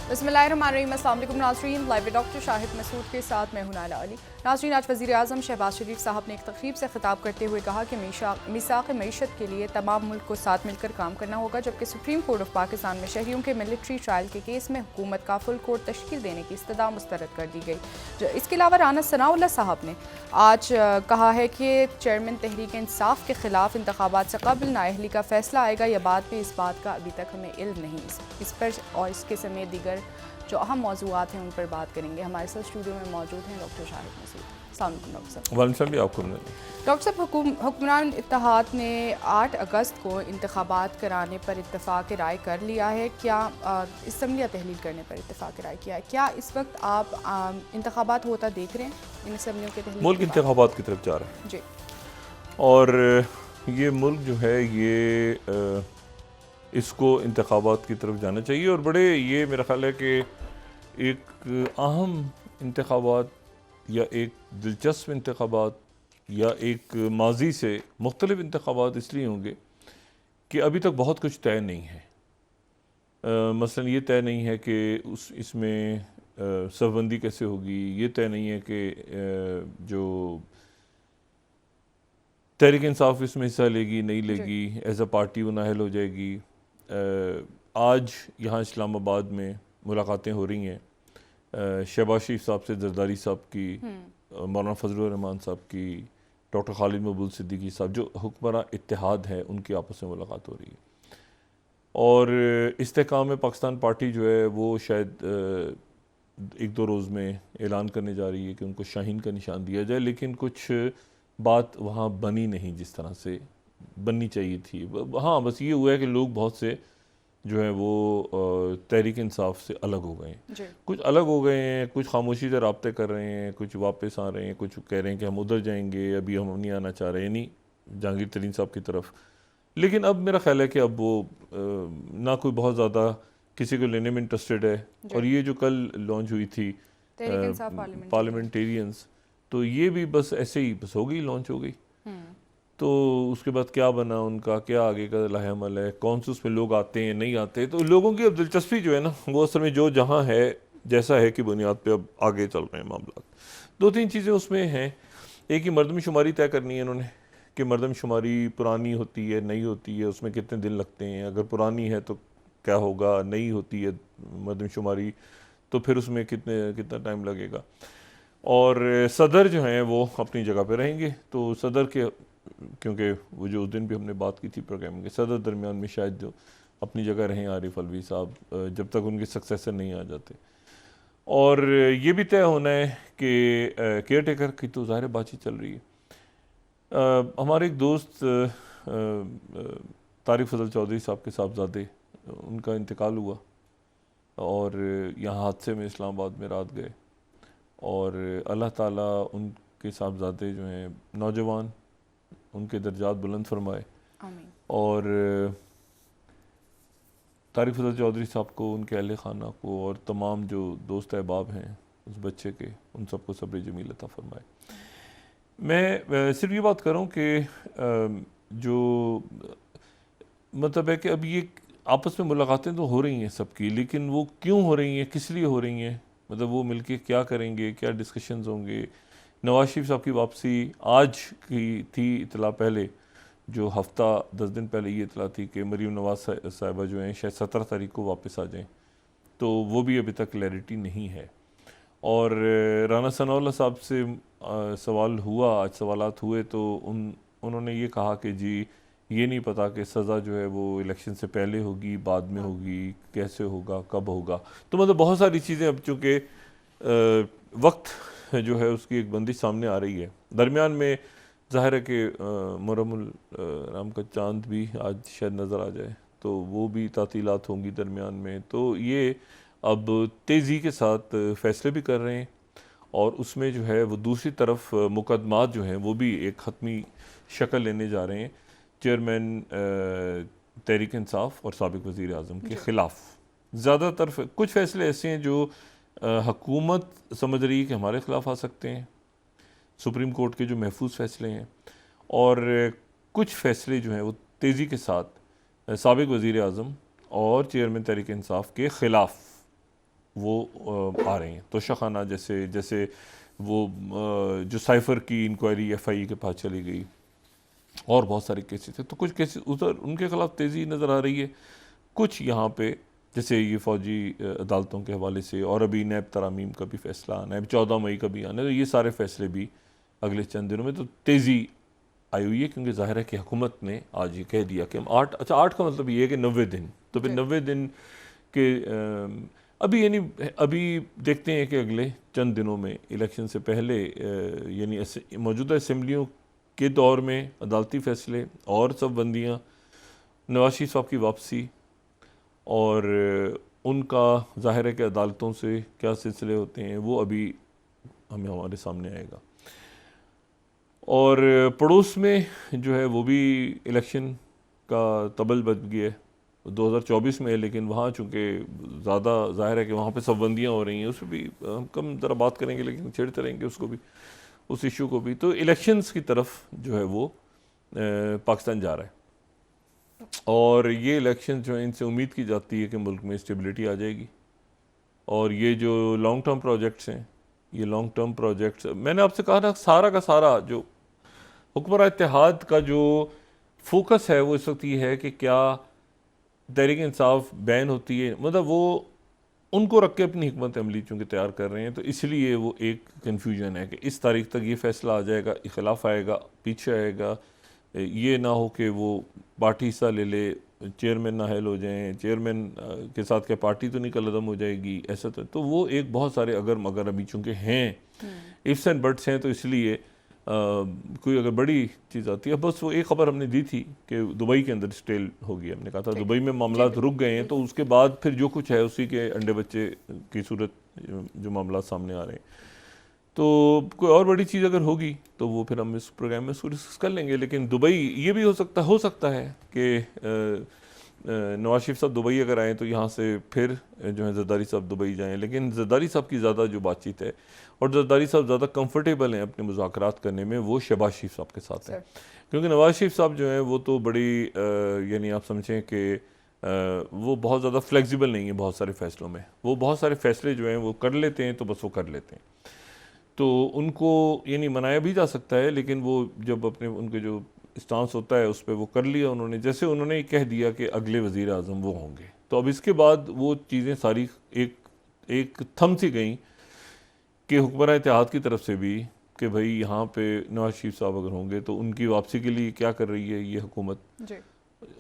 बिस्मिल्लाहिर्रहमानिर्रहीम। अस्सलाम वालेकुम नाज़रीन, लाइव डॉक्टर शाहिद मसूद के साथ मैं हूं नाला अली। नाज़रीन, आज वज़ीर आज़म शहबाज शरीफ साहब ने एक तकरीब से खिताब करते हुए कहा कि मीसाक़ मईशत के लिए तमाम मुल्क को साथ मिलकर काम करना होगा, जबकि सुप्रीम कोर्ट ऑफ पाकिस्तान में शहरियों के मिलिट्री ट्रायल के केस में हुकूमत का फुल कोर्ट तश्कील देने की इस्तदा मुस्तरद कर दी गई। इसके अलावा राना सनाउल्लाह साहब ने आज कहा है कि चेयरमैन तहरीक इंसाफ के खिलाफ इंतखाबात से कबल नाअहली का फैसला आएगा या बाद में, इस बात का अभी तक हमें इल्म नहीं। इस पर और इसके समेत दीगर जो अहम मौजूआत हैं उन पर बात करेंगे। हमारे साथ स्टूडियो में मौजूद हैं डॉक्टर शाहिद मसूद। अस्सलाम वालेकुम डॉक्टर साहब। वालेकुम सलाम। आपको डॉक्टर साहब, हुक्मरान इत्तेहाद ने 8 अगस्त को इंतखाबात कराने पर इत्तेफाक राय कर लिया है। क्या असम्बलियाँ तहलील करने पर इत्तेफाक राय किया है? क्या इस वक्त आप इंतखाबात होता देख रहे हैं इन असम्बलियों के तहलील? मुल्क इंतखाबात की तरफ जा रहा है जी, और ये मुल्क जो है ये इसको इंतखाबात की तरफ जाना चाहिए। और बड़े ये मेरा ख्याल है कि एक अहम इंतखाबात या एक दिलचस्प इंतखाबात या एक माजी से मुख्तलिफ इंतखाबात इसलिए होंगे कि अभी तक बहुत कुछ तय नहीं है। मसलन ये तय नहीं है कि इसमें सफबंदी कैसे होगी, ये तय नहीं है कि जो तहरीक इंसाफ इसमें हिस्सा लेगी नहीं लेगी, एज अ पार्टी वो नाअहल हो जाएगी। आज यहाँ इस्लामाबाद में मुलाकातें हो रही हैं शहबाज शरीफ साहब से, जरदारी साहब की, मौलाना फजलुर रहमान साहब की, डॉक्टर खालिद मकबूल सिद्दीकी साहब, जो हुक्मरान इत्तेहाद हैं उनकी आपस में मुलाकात हो रही है। और इस्तेहकाम में पाकिस्तान पार्टी जो है वो शायद 1-2 रोज़ में ऐलान करने जा रही है कि उनको शाहीन का निशान दिया जाए, लेकिन कुछ बात वहाँ बनी नहीं जिस तरह से बननी चाहिए थी। हाँ, बस ये हुआ है कि लोग बहुत से जो है वो तहरीक इंसाफ से अलग हो गए हैं, कुछ अलग हो गए हैं, कुछ खामोशी से रब्ते कर रहे हैं, कुछ वापस आ रहे हैं, कुछ कह रहे हैं कि हम उधर जाएंगे, अभी हम नहीं आना चाह रहे हैं, नहीं जहांगीर तरीन साहब की तरफ। लेकिन अब मेरा ख्याल है कि अब वो ना कोई बहुत ज़्यादा किसी को लेने में इंटरेस्टेड है। और ये जो कल लॉन्च हुई थी पार्लियामेंटेरियंस, तो ये भी बस ऐसे ही बस हो गई, लॉन्च हो गई। तो उसके बाद क्या बना उनका, क्या आगे का लाहेअमल है, कौन से उसमें लोग आते हैं नहीं आते, तो लोगों की अब दिलचस्पी जो है ना वो असल में जो जहाँ है जैसा है कि बुनियाद पे अब आगे चल रहे हैं मामला। 2-3 चीज़ें उसमें हैं। एक ही मरदमशुमारी तय करनी है इन्होंने कि मरदमशुमारी पुरानी होती है नहीं होती है, उसमें कितने दिन लगते हैं, अगर पुरानी है तो क्या होगा, नहीं होती है मरदमशुमारी तो फिर उसमें कितना टाइम लगेगा। और सदर जो हैं वो अपनी जगह पे रहेंगे, तो सदर के, क्योंकि वो जो उस दिन भी हमने बात की थी प्रोग्राम के, सदर दरमियान में शायद जो अपनी जगह रहें आरिफ अलवी साहब, जब तक उनके सक्सेसर नहीं आ जाते। और ये भी तय होना है कि केयर टेकर की तो ज़ाहिर बातचीत चल रही है। हमारे एक दोस्त तारिक फजल चौधरी साहब के साहबजादे, उनका इंतकाल हुआ और यहाँ हादसे में इस्लामाबाद में रात गए। और अल्लाह ताला उनके साहबजादे जो हैं नौजवान, उनके दर्जात बुलंद फरमाए। और तारिक फजल चौधरी साहब को, उनके अहले खाना को और तमाम जो दोस्त अहबाब हैं उस बच्चे के, उन सबको सब्र जमील अता फरमाए। मैं सिर्फ ये बात कर रहा हूँ कि जो मतलब है कि अब ये आपस में मुलाकातें तो हो रही हैं सबकी, लेकिन वो क्यों हो रही हैं, किस लिए हो रही हैं, मतलब वो मिलके क्या करेंगे, क्या डिस्कशंस होंगे। नवाज शरीफ साहब की वापसी आज की थी इतला, पहले जो हफ्ता 10 दिन पहले ये इतला थी कि मरीम नवाज साहिबा जो हैं शायद 17 तारीख को वापस आ जाएं, तो वो भी अभी तक क्लैरिटी नहीं है। और राना सनाउल्लाह साहब से सवाल हुआ, आज सवालात हुए, तो उन्होंने ये कहा कि जी ये नहीं पता कि सज़ा जो है वो इलेक्शन से पहले होगी, बाद में होगी, कैसे होगा, कब होगा। तो मतलब बहुत सारी चीज़ें अब चूँकि वक्त जो है उसकी एक बंदिश सामने आ रही है। दरमियान में ज़ाहिर है कि मुहर्रमुल राम का चांद भी आज शायद नज़र आ जाए, तो वो भी तातीलात होंगी दरमियान में। तो ये अब तेज़ी के साथ फ़ैसले भी कर रहे हैं और उसमें जो है वो दूसरी तरफ मुकदमात जो हैं वो भी एक ख़त्मी शक्ल लेने जा रहे हैं चेयरमैन तहरीक इंसाफ और साबिक वज़ीर आज़म के ख़िलाफ़। ज़्यादातर कुछ फ़ैसले ऐसे हैं जो हुकूमत समझ रही है कि हमारे ख़िलाफ़ आ सकते हैं, सुप्रीम कोर्ट के जो महफूज फ़ैसले हैं, और कुछ फ़ैसले जो हैं वो तेज़ी के साथ साबिक वज़ीर आज़म और चेयरमैन तहरीक इंसाफ के ख़िलाफ़ वो आ रहे हैं। तोशाखाना जैसे वो जो साइफ़र की इंक्वायरी FIA के पास चली गई, और बहुत सारे केसेस थे, तो कुछ केसेस उधर उनके ख़िलाफ़ तेज़ी नज़र आ रही है, कुछ यहाँ पे जैसे ये फ़ौजी अदालतों के हवाले से, और अभी नैब तरामीम का भी फ़ैसला आना है, 14 मई का भी आना है, तो ये सारे फ़ैसले भी अगले चंद दिनों में तो तेज़ी आई हुई है, क्योंकि ज़ाहिर है कि हुकूमत ने आज ये कह दिया कि हम 8 का मतलब ये है कि 90 दिन, तो फिर 90 दिन के अभी यानी अभी देखते हैं कि अगले चंद दिनों में इलेक्शन से पहले यानी मौजूदा असम्बलियों के दौर में अदालती फ़ैसले और सब बंदियाँ, नवाज शरीफ साहब की वापसी, और उनका ज़ाहिर है कि अदालतों से क्या सिलसिले होते हैं वो अभी हमारे सामने आएगा। और पड़ोस में जो है वो भी इलेक्शन का तबल बच गया है, 2024 में है, लेकिन वहाँ चूँकि ज़्यादा ज़ाहिर है कि वहाँ पे सब बंदियाँ हो रही हैं, उस पर भी हम कम ज़रा बात करेंगे, लेकिन छेड़ते रहेंगे उसको भी, उस इशू को भी। तो इलेक्शंस की तरफ जो है वो पाकिस्तान जा रहा है, और ये इलेक्शन जो है इनसे उम्मीद की जाती है कि मुल्क में स्टेबिलिटी आ जाएगी। और ये जो लॉन्ग टर्म प्रोजेक्ट्स हैं, ये लॉन्ग टर्म प्रोजेक्ट्स, मैंने आपसे कहा ना, सारा का सारा जो हुकूमत इत्तेहाद का जो फोकस है वो इस वक्त ये है कि क्या तहरीक इंसाफ बैन होती है, मतलब वो उनको रख के अपनी हिकमत अमली चूँकि तैयार कर रहे हैं, तो इसलिए वो एक कन्फ्यूजन है कि इस तारीख तक ये फ़ैसला आ जाएगा, इखिलाफ़ आएगा, पीछे आएगा, ये ना हो कि वो पार्टी हिस्सा ले ले, चेयरमैन नाअहल हो जाएं, चेयरमैन के साथ क्या पार्टी तो नहीं कलअदम हो जाएगी, ऐसा तो वो एक बहुत सारे अगर मगर अभी चूँकि हैं, इफ्स एंड बट्स हैं, तो इसलिए कोई अगर बड़ी चीज़ आती है, बस वो एक ख़बर हमने दी थी कि दुबई के अंदर स्टेल होगी, हमने कहा था दुबई में मामला रुक गए हैं, तो उसके बाद फिर जो कुछ है उसी के अंडे बच्चे की सूरत जो मामला सामने आ रहे हैं, तो कोई और बड़ी चीज़ अगर होगी तो वो फिर हम इस प्रोग्राम में उसको डिस्कस कर लेंगे। लेकिन दुबई ये भी हो सकता है कि नवाज शरीफ साहब दुबई अगर आएँ तो यहाँ से फिर जो है जरदारी साहब दुबई जाएँ, लेकिन जरदारी साहब की ज़्यादा जो बातचीत है और जरदारी साहब ज़्यादा कंफर्टेबल हैं अपने मुज़ाकरात करने में, वो शहबाज शरीफ साहब के साथ है, क्योंकि नवाज शरीफ साहब जो हैं वो तो बड़ी यानी आप समझें कि वो बहुत ज़्यादा फ्लेक्सिबल नहीं है बहुत सारे फ़ैसलों में, वो बहुत सारे फ़ैसले जो हैं वो कर लेते हैं, तो बस वो कर लेते हैं, तो उनको यानी मनाया भी जा सकता है, लेकिन वो जब अपने उनके जो स्टांस होता है उस पर वो कर लिया उन्होंने, जैसे उन्होंने कह दिया कि अगले वज़ीर आज़म वो होंगे, तो अब इसके बाद वो चीज़ें सारी एक थम सी गई कि हुक्मरान इत्तेहाद की तरफ से भी कि भाई यहाँ पे नवाज शरीफ साहब अगर होंगे तो उनकी वापसी के लिए क्या कर रही है ये हुकूमत,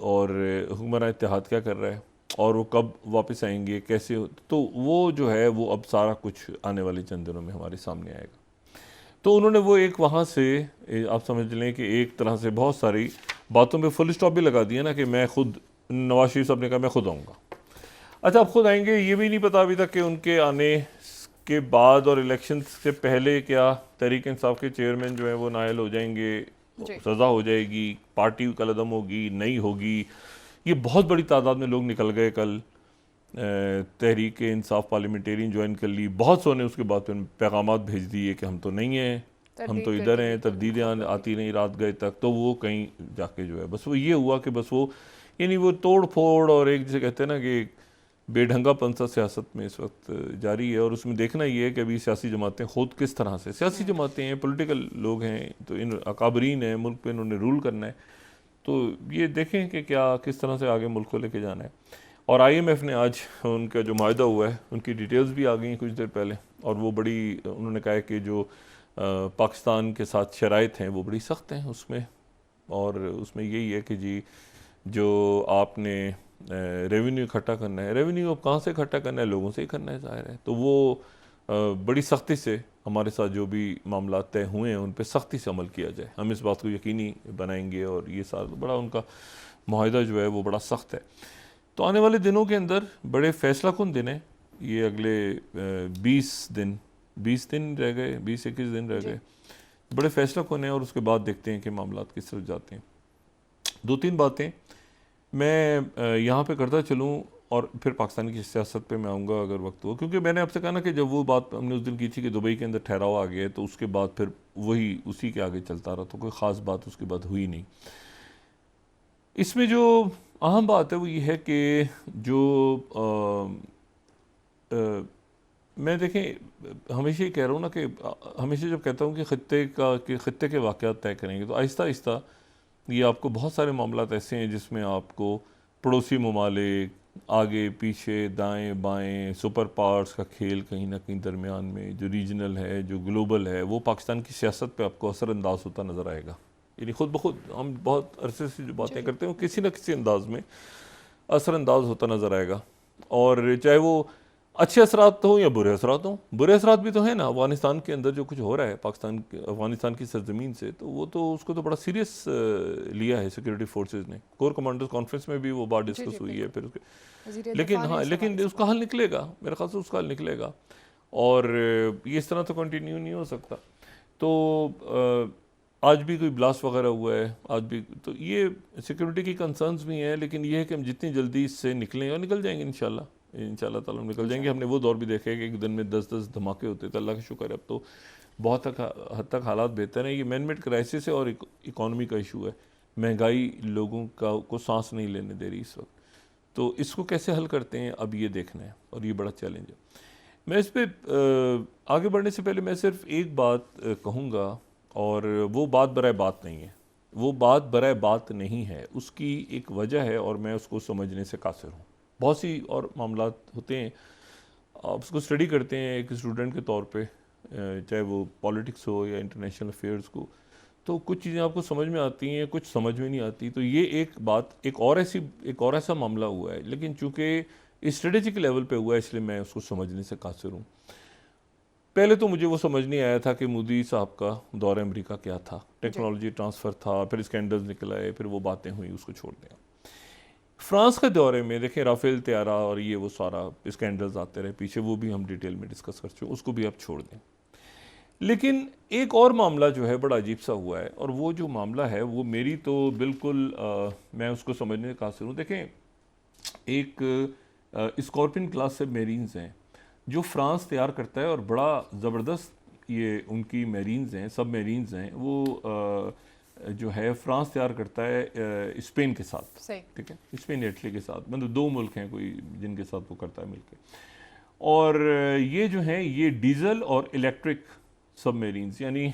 और हुक्मरान इत्तेहाद क्या कर रहा है, और वो कब वापस आएंगे, कैसे हो, तो वो जो है वो अब सारा कुछ आने वाले चंद दिनों में हमारे सामने आएगा। तो उन्होंने वो एक वहाँ से आप समझ लें कि एक तरह से बहुत सारी बातों पे फुल स्टॉप भी लगा दिया ना कि मैं खुद, नवाज शरीफ साहब ने कहा मैं खुद आऊँगा। अच्छा, अब खुद आएंगे, ये भी नहीं पता अभी तक कि उनके आने के बाद और इलेक्शन से पहले क्या तहरीक इंसाफ के चेयरमैन जो है वो नाअहल हो जाएंगे, सज़ा हो जाएगी, पार्टी कलअदम होगी, नहीं होगी। ये बहुत बड़ी तादाद में लोग निकल गए कल, तहरीक इंसाफ पार्लियामेंटेरियन ज्वाइन कर ली, बहुत सौ ने उसके बाद फिर पैगामात भेज दिए कि हम तो नहीं हैं, हम तो इधर हैं, तरदीदें आती नहीं रात गए तक, तो वो कहीं जाके जो है बस वो ये हुआ कि बस वो यानी वो तोड़ फोड़ और एक जैसे कहते हैं ना कि बेढंगापन सा सियासत में इस वक्त जारी है। और उसमें देखना ये है कि अभी सियासी जमातें खुद किस तरह से, सियासी जमातें हैं, पॉलिटिकल लोग हैं, तो इन अकाबरीन हैं, मुल्क पे इन्होंने रूल करना है, तो ये देखें कि क्या किस तरह से आगे मुल्क को लेके जाना है। और IMF ने आज उनका जो माहिदा हुआ है उनकी डिटेल्स भी आ गई कुछ देर पहले, और वो बड़ी उन्होंने कहा है कि जो पाकिस्तान के साथ शराइत हैं वो बड़ी सख्त हैं उसमें, और उसमें यही है कि जी जो आपने रेवेन्यू इकट्ठा करना है, रेवेन्यू अब कहाँ से इकट्ठा करना है, लोगों से ही करना है ज़ाहिर है, तो वो बड़ी सख्ती से हमारे साथ जो भी मामला तय हुए हैं उन पर सख्ती से अमल किया जाए, हम इस बात को यकीनी बनाएंगे, और ये सारा बड़ा उनका माहिदा जो है वो बड़ा सख्त है। तो आने वाले दिनों के अंदर बड़े फैसला कुन दिन है, ये अगले 20 दिन रह गए, 20-21 दिन रह गए, बड़े फैसला कुन है, और उसके बाद देखते हैं कि मामला किस तरफ जाते हैं। 2-3 बातें मैं यहाँ पे करता चलूँ और फिर पाकिस्तान की सियासत पे मैं आऊँगा अगर वक्त हो, क्योंकि मैंने आपसे कहा ना कि जब वो बात हमने उस दिन की थी कि दुबई के अंदर ठहराव आ गया, तो उसके बाद फिर वही उसी के आगे चलता रहा, तो कोई ख़ास बात उसके बाद हुई नहीं। इसमें जो अहम बात है वो ये है कि जो मैं देखें हमेशा ही कह रहा हूँ ना कि हमेशा जब कहता हूँ कि खत्ते के वाक़यात तय करेंगे, तो आहिस्ता आहिस्ता ये आपको बहुत सारे मामलात ऐसे हैं जिसमें आपको पड़ोसी ममालिक, आगे पीछे दाएं बाएं सुपर पावर्स का खेल कहीं ना कहीं दरमियान में, जो रीजनल है जो ग्लोबल है, वो पाकिस्तान की सियासत पे आपको असरअंदाज होता नज़र आएगा। यानी खुद ब खुद हम बहुत अरसे से जो बातें करते हैं वो किसी न किसी अंदाज में असरअंदाज होता नज़र आएगा। और चाहे वो अच्छे असरात हो या बुरे असरात हों, बुरे असरात भी तो हैं ना। अफगानिस्तान के अंदर जो कुछ हो रहा है अफगानिस्तान की सरजमीन से, तो वो तो उसको तो बड़ा सीरियस लिया है सिक्योरिटी फोर्सेज ने। कोर कमांडर्स कॉन्फ्रेंस में भी वो बात डिस्कस हुई है फिर उसके, लेकिन उसका हल निकलेगा, मेरे ख्याल से उसका हल निकलेगा। और ये इस तरह तो कंटिन्यू नहीं हो सकता। तो आज भी कोई ब्लास्ट वगैरह हुआ है, आज भी, तो ये सिक्योरिटी की कंसर्न्स भी हैं, लेकिन ये है कि हम जितनी जल्दी इससे निकलें और निकल जाएंगे इंशाल्लाह ताला हम निकल जाएंगे। हमने वो दौर भी देखा है कि एक दिन में 10-10 धमाके होते थे। अल्लाह का शुक्र है अब तो बहुत हद तक हालात बेहतर हैं। ये मैन मेड क्राइसिस है और इकॉनमी का इशू है। महंगाई लोगों को सांस नहीं लेने दे रही इस वक्त। तो इसको कैसे हल करते हैं अब ये देखना है, और ये बड़ा चैलेंज है। मैं इस पर आगे बढ़ने से पहले मैं सिर्फ एक बात कहूँगा, और वो बात बराए बात नहीं है, वो बात बराए बात नहीं है, उसकी एक वजह है और मैं उसको समझने से कासिर हूँ। बहुत सी और मामलात होते हैं, आप उसको स्टडी करते हैं एक स्टूडेंट के तौर पे, चाहे वो पॉलिटिक्स हो या इंटरनेशनल अफेयर्स को, तो कुछ चीज़ें आपको समझ में आती हैं, कुछ समझ में नहीं आती। तो ये एक और ऐसा मामला हुआ है, लेकिन चूँकि स्ट्रेटेजिक लेवल पे हुआ है इसलिए मैं उसको समझने से कासिर हूँ। पहले तो मुझे वो समझ नहीं आया था कि मोदी साहब का दौरा अमेरिका क्या था। टेक्नोलॉजी ट्रांसफ़र था, फिर स्कैंडल्स निकल आए, फिर वो बातें हुई, उसको छोड़ दें। फ्रांस के दौरे में देखें राफेल तैयारा और ये वो सारा स्कैंडल्स आते रहे पीछे, वो भी हम डिटेल में डिस्कस कर चुके, उसको भी आप छोड़ दें। लेकिन एक और मामला जो है बड़ा अजीब सा हुआ है, और वो जो मामला है वो मेरी तो बिल्कुल मैं उसको समझने का कासिर हूँ। देखें, एक स्कॉर्पियन क्लास सब मेरीन्स हैं जो फ्रांस तैयार करता है, और बड़ा ज़बरदस्त ये उनकी मेरीन्स हैं, सब मेरीन्स हैं, वो जो है फ्रांस तैयार करता है स्पेन के साथ, ठीक है, स्पेन इटली के साथ, मतलब 2 मुल्क हैं कोई जिनके साथ वो करता है मिलके। और ये जो हैं ये डीजल और इलेक्ट्रिक सबमरीन्स, यानी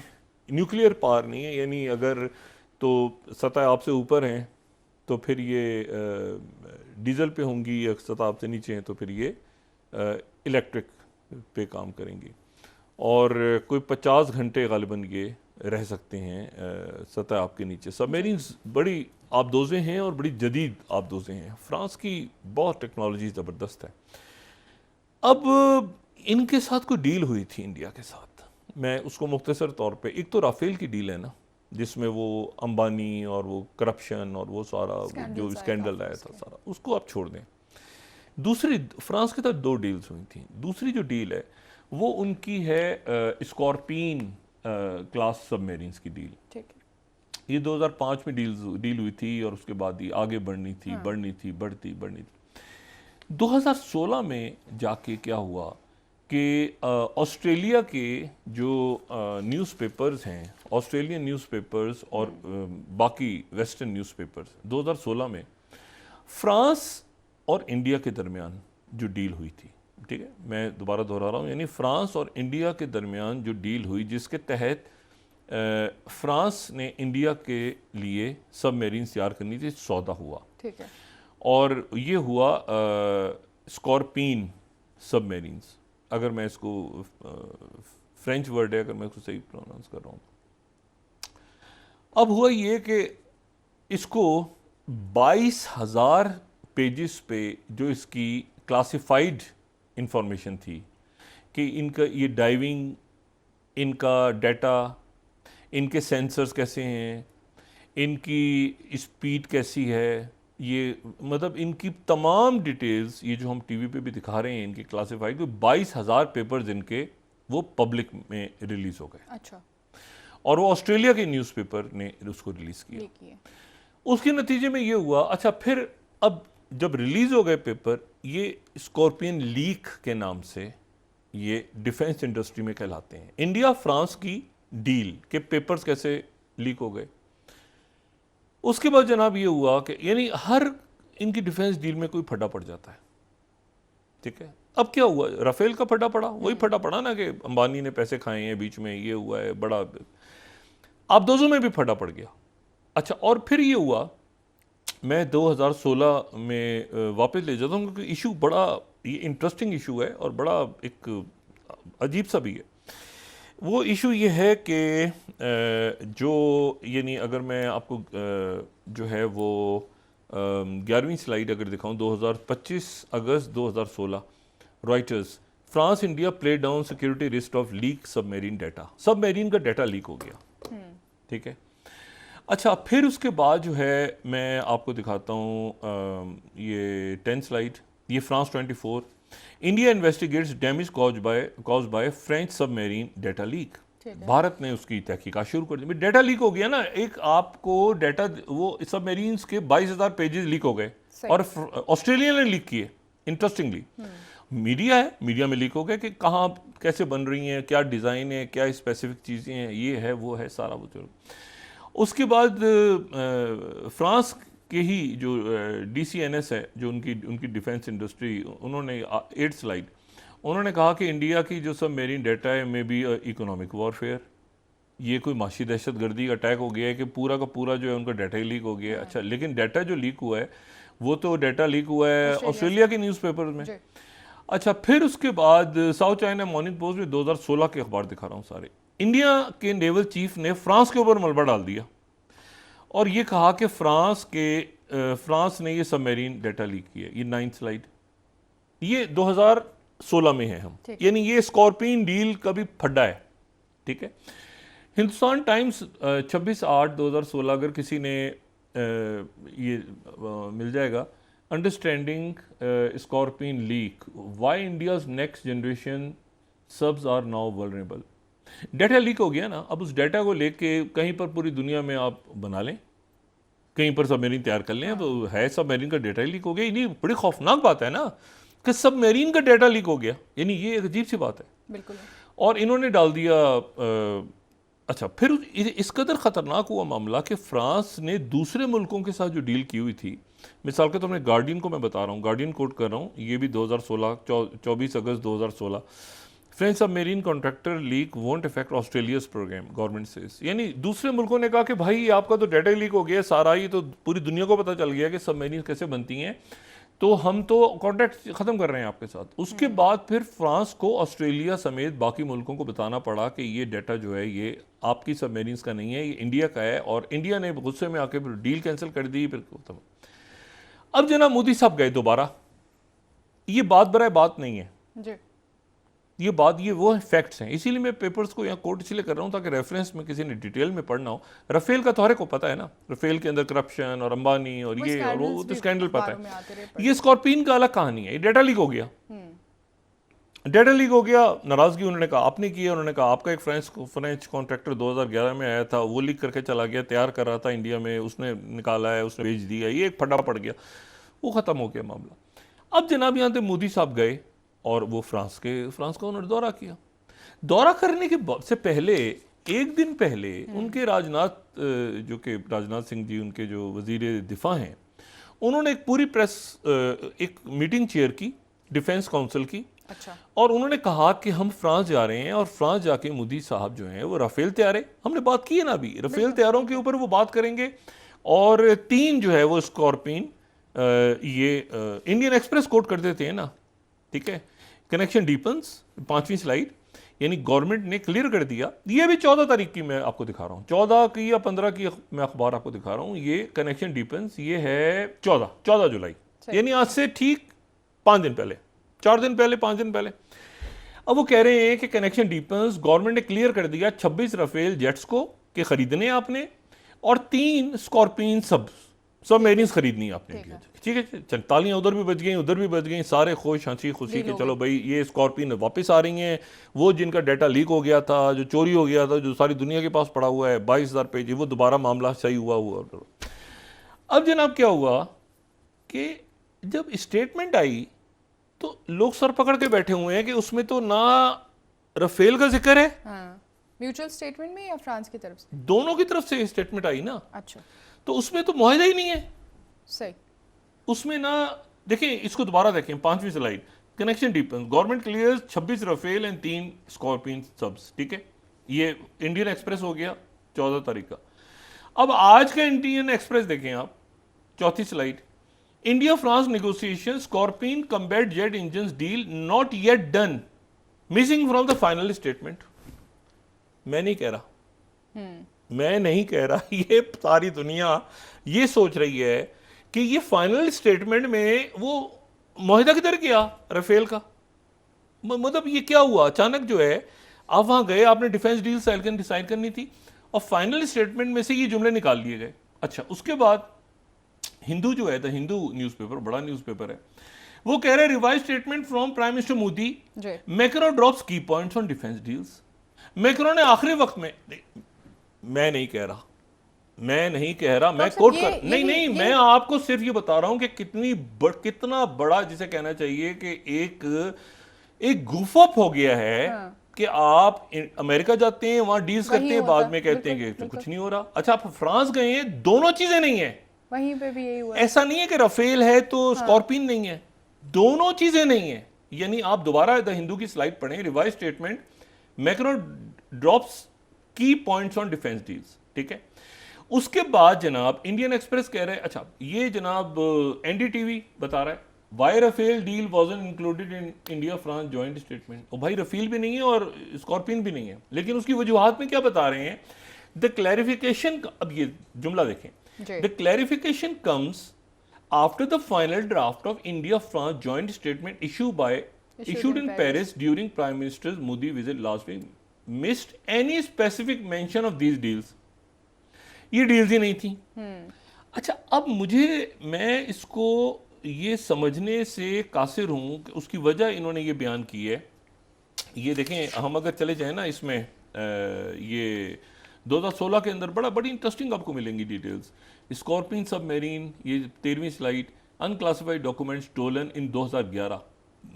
न्यूक्लियर पावर नहीं है, यानी अगर तो सतह आपसे ऊपर हैं तो फिर ये डीजल पे होंगी, या सतह आपसे नीचे हैं तो फिर ये इलेक्ट्रिक पे काम करेंगी। और कोई 50 घंटे गालिबन ये रह सकते हैं सतह आपके नीचे। सबमरीन्स बड़ी आबदोज़ें हैं और बड़ी जदीद आबदोज़ें हैं। फ्रांस की बहुत टेक्नोलॉजी ज़बरदस्त है। अब इनके साथ कोई डील हुई थी इंडिया के साथ, मैं उसको मुख्तसर तौर पे, एक तो राफेल की डील है ना, जिसमें वो अंबानी और वो करप्शन और वो सारा जो स्कैंडल आया था सारा, उसको आप छोड़ दें। दूसरी, फ्रांस के साथ 2 डील्स हुई थी। दूसरी जो डील है वो उनकी है स्कॉर्पियन क्लास सबमरीन्स की डील। ठीक है, ये 2005 में डील हुई थी, और उसके बाद ही आगे बढ़नी थी, बढ़ती 2016 में जाके क्या हुआ कि ऑस्ट्रेलिया के जो न्यूज़पेपर्स हैं, ऑस्ट्रेलियन न्यूज़पेपर्स और बाकी वेस्टर्न न्यूज़पेपर्स, 2016 में फ्रांस और इंडिया के दरमियान जो डील हुई थी, ठीक है, मैं दोबारा दोहरा रहा हूँ, यानी फ्रांस और इंडिया के दरमियान जो डील हुई, जिसके तहत फ्रांस ने इंडिया के लिए सबमरीन तैयार करनी थी, सौदा हुआ, ठीक है, और ये हुआ स्कॉर्पियन सबमरीन्स, अगर मैं इसको फ्रेंच वर्ड है, अगर मैं इसको सही प्रोनाउंस कर रहा हूँ। अब हुआ ये कि इसको 22,000 पेजेस पे जो इसकी क्लासिफाइड इंफॉर्मेशन थी कि इनका ये डाइविंग, इनका डाटा, इनके सेंसर्स कैसे हैं, इनकी स्पीड कैसी है, ये मतलब इनकी तमाम डिटेल्स, ये जो हम टीवी पे भी दिखा रहे हैं इनकी क्लासिफाइड, 22,000 पेपर्स इनके वो पब्लिक में रिलीज हो गए। अच्छा, और वो ऑस्ट्रेलिया के न्यूज़पेपर ने उसको रिलीज किया। उसके नतीजे में ये हुआ, अच्छा फिर अब जब रिलीज हो गए पेपर, ये स्कॉर्पियन लीक के नाम से ये डिफेंस इंडस्ट्री में कहलाते हैं। इंडिया फ्रांस की डील के पेपर्स कैसे लीक हो गए, उसके बाद जनाब ये हुआ कि यानी हर इनकी डिफेंस डील में कोई फटा पड़ जाता है। ठीक है। अब क्या हुआ, राफेल का फटा पड़ा, वही फटा पड़ा ना कि अंबानी ने पैसे खाए हैं बीच में, ये हुआ है बड़ा। अब दोनों में भी फटा पड़ गया। अच्छा, और फिर ये हुआ, मैं 2016 में वापस ले जाता हूँ क्योंकि इशू बड़ा ये इंटरेस्टिंग इशू है और बड़ा एक अजीब सा भी है। वो इशू ये है कि जो यानी अगर मैं आपको जो है वो 11वीं स्लाइड अगर दिखाऊं, 25 अगस्त 2016, Reuters, France India play down security risk of leak submarine data. Submarine का डाटा लीक हो गया, ठीक है। अच्छा, फिर उसके बाद जो है मैं आपको दिखाता हूँ ये 10 स्लाइड, ये France 24, India investigates damage cause by French submarine data leak. Bharat ने उसकी तहकीकात शुरू कर दी। डाटा लीक हो गया ना, एक आपको डाटा, वो सबमेरीन्स के 22,000 पेजेस लीक हो गए और ऑस्ट्रेलिया ने लीक किए। इंटरेस्टिंगली मीडिया है, मीडिया में लीक हो गया कि कहाँ कैसे बन रही हैं, क्या डिज़ाइन है, क्या स्पेसिफिक चीज़ें हैं, ये है वो है सारा वो। उसके बाद फ्रांस के ही जो DCNS है, जो उनकी डिफेंस इंडस्ट्री, उन्होंने 8 स्लाइड, उन्होंने कहा कि इंडिया की जो सब मेरीन डाटा है में भी इकोनॉमिक वॉरफेयर, ये कोई माशी दहशत गर्दी अटैक हो गया है कि पूरा का पूरा जो है उनका डाटा ही लीक हो गया है। अच्छा, लेकिन डाटा जो लीक हुआ है वो तो डाटा लीक हुआ है ऑस्ट्रेलिया के न्यूज़पेपर में। अच्छा, फिर उसके बाद साउथ चाइना मॉर्निंग पोस्ट में 2016 के अखबार दिखा रहा हूँ सारे, इंडिया के नेवल चीफ ने फ्रांस के ऊपर मलबा डाल दिया और ये कहा कि फ्रांस ने ये सबमेरीन डाटा लीक किया। ये 9th स्लाइड, ये 2016 में है हम, यानी ये स्कॉर्पियन डील का भी फड्डा है, ठीक है। हिंदुस्तान टाइम्स 26/8/2016, अगर किसी ने ये मिल जाएगा, understanding Scorpene leak, why India's next generation subs are now vulnerable. Data leak हो गया ना, अब उस डाटा को लेके कहीं पर पूरी दुनिया में आप बना लें, कहीं पर सबमेरीन तैयार कर लें। अब है सबमेरीन का डाटा लीक हो गया, ये बड़ी खौफनाक बात है ना कि सबमेरीन का डाटा लीक हो गया, यानी ये एक अजीब सी बात है। बिल्कुल। और इन्होंने डाल दिया अच्छा, फिर इस कदर ख़तरनाक हुआ मामला कि फ्रांस ने दूसरे मुल्कों के साथ जो डील की हुई थी, मिसाल के तौर पर गार्डियन को मैं बता रहा हूँ, गार्डियन कोट कर रहा हूँ, ये भी 2016, 24 अगस्त 2016, French submarine contractor leak won't affect Australia's program, government says. यानी दूसरे मुल्कों ने कहा कि भाई आपका तो डाटा लीक हो गया सारा, ही तो पूरी दुनिया को पता चल गया कि सबमेरीन कैसे बनती हैं, तो हम तो कॉन्ट्रैक्ट ख़त्म कर रहे हैं आपके साथ। उसके बाद फिर फ्रांस को ऑस्ट्रेलिया समेत बाकी मुल्कों को बताना पड़ा कि ये डाटा जो है ये आपकी सबमेरीन्स का नहीं है, ये इंडिया का है, और इंडिया ने गुस्से में आके फिर डील कैंसिल कर दी। फिर अब जनाब मोदी साहब गए दोबारा, ये बात बराए बात नहीं है जी, ये बात, ये वो फैक्ट्स हैं। इसीलिए मैं पेपर्स को यहाँ कोट इसलिए कर रहा हूँ ताकि रेफरेंस में किसी ने डिटेल में पढ़ना हो। राफेल का तो हर को पता है ना, राफेल के अंदर करप्शन और अंबानी और ये और वो तो स्कैंडल पता है। ये स्कॉर्पियन का अलग कहानी है, ये डाटा लीक हो गया, डाटा लीक हो गया, नाराजगी उन्होंने कहा आपने की है, उन्होंने कहा आपका एक फ्रेंच कॉन्ट्रैक्टर 2011 में आया था, वो लीक करके चला गया, तैयार कर रहा था इंडिया में, उसने निकाला है, उसने भेज दिया, ये एक फटा पड़ गया, वो ख़त्म हो गया मामला। अब जनाब यहाँ से मोदी साहब गए और वो फ्रांस का उन्होंने दौरा किया। दौरा करने के से पहले, एक दिन पहले, उनके जो कि राजनाथ सिंह जी, उनके जो वजीर दिफा हैं, उन्होंने एक पूरी प्रेस एक मीटिंग चेयर की डिफेंस काउंसिल की। अच्छा। और उन्होंने कहा कि हम फ्रांस जा रहे हैं और फ्रांस जाके मोदी साहब जो हैं वो राफेल तैयारे, हमने बात की है ना अभी, राफेल तैयारों के ऊपर वो बात करेंगे, और 3 जो है वो स्कॉर्पियन, ये इंडियन एक्सप्रेस कोट कर देते हैं ना, ठीक है। कनेक्शन डीपन्स, 5वीं स्लाइड, यानी गवर्नमेंट ने क्लियर कर दिया, ये भी 14 तारीख की मैं आपको दिखा रहा हूँ, 14 की या 15 की मैं अखबार आपको दिखा रहा हूँ। ये कनेक्शन डीपन्स, ये है 14 जुलाई, यानी आज से ठीक 5 दिन पहले, 4 दिन पहले, 5 दिन पहले। अब वो कह रहे हैं कि कनेक्शन डीपन्स, गवर्नमेंट ने क्लियर कर दिया 26 राफेल जेट्स को के खरीदने आपने, और 3 स्कॉर्पियन सबमेरीन्स खरीदनी है आपने, ठीक है। तालियां उधर भी बज गई, उधर भी बज गई, सारे खुश, हंसी खुशी के चलो भाई ये स्कॉर्पियन वापस आ रही हैं, वो जिनका डाटा लीक हो गया था, जो चोरी हो गया था, जो सारी दुनिया के पास पड़ा हुआ है 22,000 पेज, वो दोबारा मामला सही हुआ। अब जनाब क्या हुआ कि जब स्टेटमेंट आई तो लोग सर पकड़ के बैठे हुए हैं कि उसमें तो ना राफेल का जिक्र है, म्यूचुअल स्टेटमेंट में या फ्रांस की तरफ से, दोनों की तरफ से स्टेटमेंट आई ना। अच्छा, तो उसमें तो मुआहिदा ही नहीं है। सही, उसमें ना, देखें इसको दोबारा देखें, 5वीं slide, connection deepen, government clears 26 Rafale and 3 Scorpene subs, ठीक है, ये इंडियन एक्सप्रेस हो गया 14 तारीख का। अब आज का इंडियन एक्सप्रेस देखें आप, चौथी slide, India France negotiation scorpion combat jet engine deal not yet done, missing from the final statement. मैं नहीं कह रहा, मैं नहीं कह रहा, ये सारी दुनिया ये सोच रही है कि ये फाइनल स्टेटमेंट में वो मुआहिदा किधर गया राफेल का, मतलब ये क्या हुआ अचानक जो है, आप वहां गए, आपने डिफेंस डील डिसाइड करनी थी और फाइनल स्टेटमेंट में से ये जुमले निकाल लिए गए। अच्छा, उसके बाद हिंदू जो है, द हिंदू न्यूज़पेपर, बड़ा न्यूज़पेपर है, वो कह रहे हैं revise statement from prime minister Modi, Macron drops key points on defence deals. Macron ने आखिरी वक्त में, मैं नहीं कह रहा, मैं नहीं कह रहा, मैं कोट कर नहीं नहीं, मैं आपको सिर्फ ये बता रहा हूं कि कितना बड़ा जिसे कहना चाहिए कि एक गुफ अप हो गया है। हाँ। कि आप अमेरिका जाते हैं, वहां डील्स करते हैं, बाद में कहते हैं कि कुछ नहीं हो रहा। अच्छा, आप फ्रांस गए हैं, दोनों चीजें नहीं है, वहीं पे भी यही हुआ। ऐसा नहीं है कि राफेल है तो स्कॉर्पियन नहीं है, दोनों चीजें नहीं है। यानी आप दोबारा द हिंदू की स्लाइड पढ़ें, revise statement, macro drops key points on defence deals, ठीक है। उसके बाद जनाब इंडियन एक्सप्रेस कह रहे हैं, अच्छा ये जनाब एनडीटीवी बता रहा है, why Rafale deal wasn't included in India France joint statement. और भाई राफेल भी नहीं है और स्कॉर्पियन भी नहीं है, लेकिन उसकी वजूहात में क्या बता रहे हैं, द क्लैरिफिकेशन, अब ये जुमला देखें, the clarification comes after the final draft of India France joint statement issued in Paris during Prime Minister Modi visit last week, missed any specific mention of these deals। ये deals ही नहीं थी। अच्छा, अब मैं इसको ये समझने से कासिर हूं कि उसकी वजह इन्होंने ये बयान की है। ये देखें, हम अगर चले जाएं ना इसमें, ये 2016 के अंदर बड़ी इंटरेस्टिंग आपको मिलेंगी डिटेल्स। स्कॉर्पियन सबमरीन, ये 13वीं slide, unclassified documents stolen in 2011,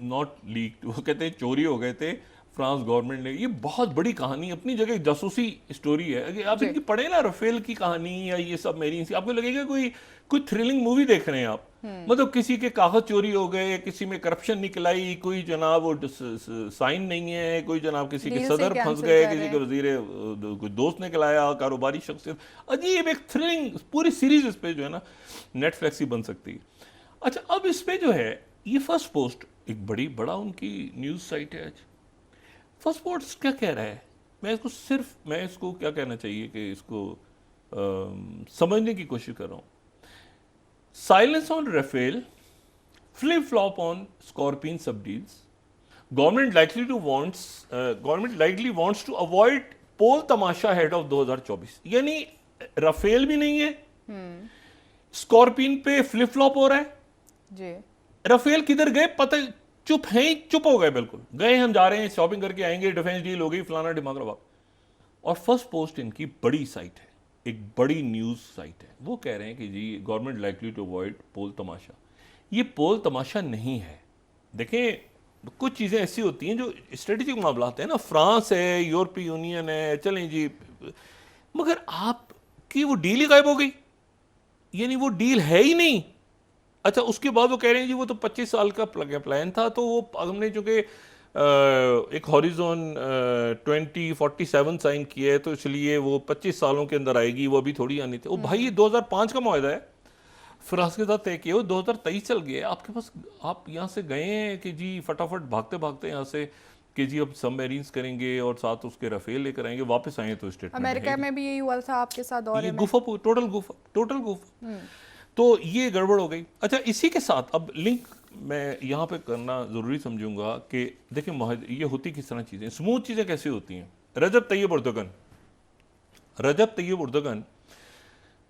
not leaked, वो कहते हैं चोरी हो गए थे फ्रांस गवर्नमेंट ने। ये बहुत बड़ी कहानी, अपनी जगह जासूसी स्टोरी है। अगर आप इनकी पढ़े ना राफेल की कहानी या ये सब मेरी, आपको लगेगा कोई थ्रिलिंग मूवी देख रहे हैं आप। मतलब किसी के कागज चोरी हो गए, किसी में करप्शन निकल आई, कोई जनाब वो साइन नहीं है, कोई जनाब किसी के सदर फंस गए, किसी के वजीर कोई दोस्त ने खिलाया, कारोबारी शख्सियत, अजीब एक थ्रिलिंग पूरी सीरीज इस पे जो है ना नेटफ्लिक्स ही बन सकती है। अच्छा, अब इस पे जो है ये फर्स्ट पोस्ट एक बड़ा उनकी न्यूज साइट है। आज फर्स्ट पोस्ट क्या कह रहा है, मैं इसको क्या कहना चाहिए कि इसको समझने की कोशिश कर रहा हूं। Silence on Rafale, flip flop on Scorpene sub deals, government likely wants to avoid poll तमाशा हेड ऑफ 2024। यानी राफेल भी नहीं है, स्कॉर्पियन पे फ्लिप फ्लॉप हो रहा है जी। राफेल किधर गए पता, चुप हो गए, बिल्कुल गए, हम जा रहे हैं, शॉपिंग करके आएंगे, डिफेंस डील हो गई, फलाना ढिमाका। और फर्स्ट पोस्ट इनकी बड़ी साइट है, एक बड़ी न्यूज साइट है, वो कह रहे हैं कि जी government likely to avoid poll तमाशा। ये पोल तमाशा नहीं है। देखें, कुछ चीजें ऐसी होती हैं जो स्ट्रेटेजिक मामला हैं ना, फ्रांस है, यूरोपीय यूनियन है, चलें जी, मगर आपकी वो डील ही गायब हो गई, यानी वो डील है ही नहीं। अच्छा, उसके बाद वो कह रहे हैं जी वो तो 25 साल का प्लान था, तो वो हमने चूंकि एक हॉरिजॉन 2047 साइन किया है, तो इसलिए वो 25 सालों के अंदर आएगी, वो अभी थोड़ी आनी थी। वो भाई ये 2005 का मुआहदा है, फ्रांस के साथ तय किया, वो 2023 चल गया आपके पास। आप यहाँ से गए हैं कि जी फटाफट भागते भागते यहाँ से कि जी अब सबमरीन्स करेंगे और साथ उसके राफेल लेकर आएंगे, वापस आए तो स्टेटमेंट। अमेरिका में भी यही हुआ था आपके साथ, और ये गुफा, टोटल गुफा। तो ये गड़बड़ हो गई। अच्छा, इसी के साथ अब लिंक मैं यहाँ पे करना ज़रूरी समझूंगा कि देखिए ये होती किस तरह चीज़ें, स्मूथ चीज़ें कैसे होती हैं। रजब तैयब उर्दगन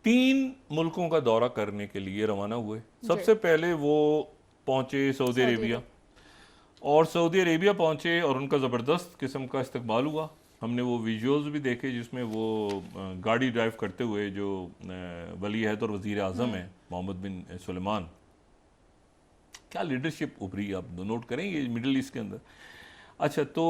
3 मुल्कों का दौरा करने के लिए रवाना हुए। सबसे पहले वो पहुँचे सऊदी अरेबिया, और सऊदी अरेबिया पहुँचे और उनका ज़बरदस्त किस्म का इस्तकबाल हुआ। हमने वो विजुअल्स भी देखे जिसमें वो गाड़ी ड्राइव करते हुए जो वली अहद और वज़ीर आज़म है मोहम्मद बिन सुलेमान, क्या लीडरशिप उभरी, आप नोट करें ये मिडिल ईस्ट के अंदर। अच्छा, तो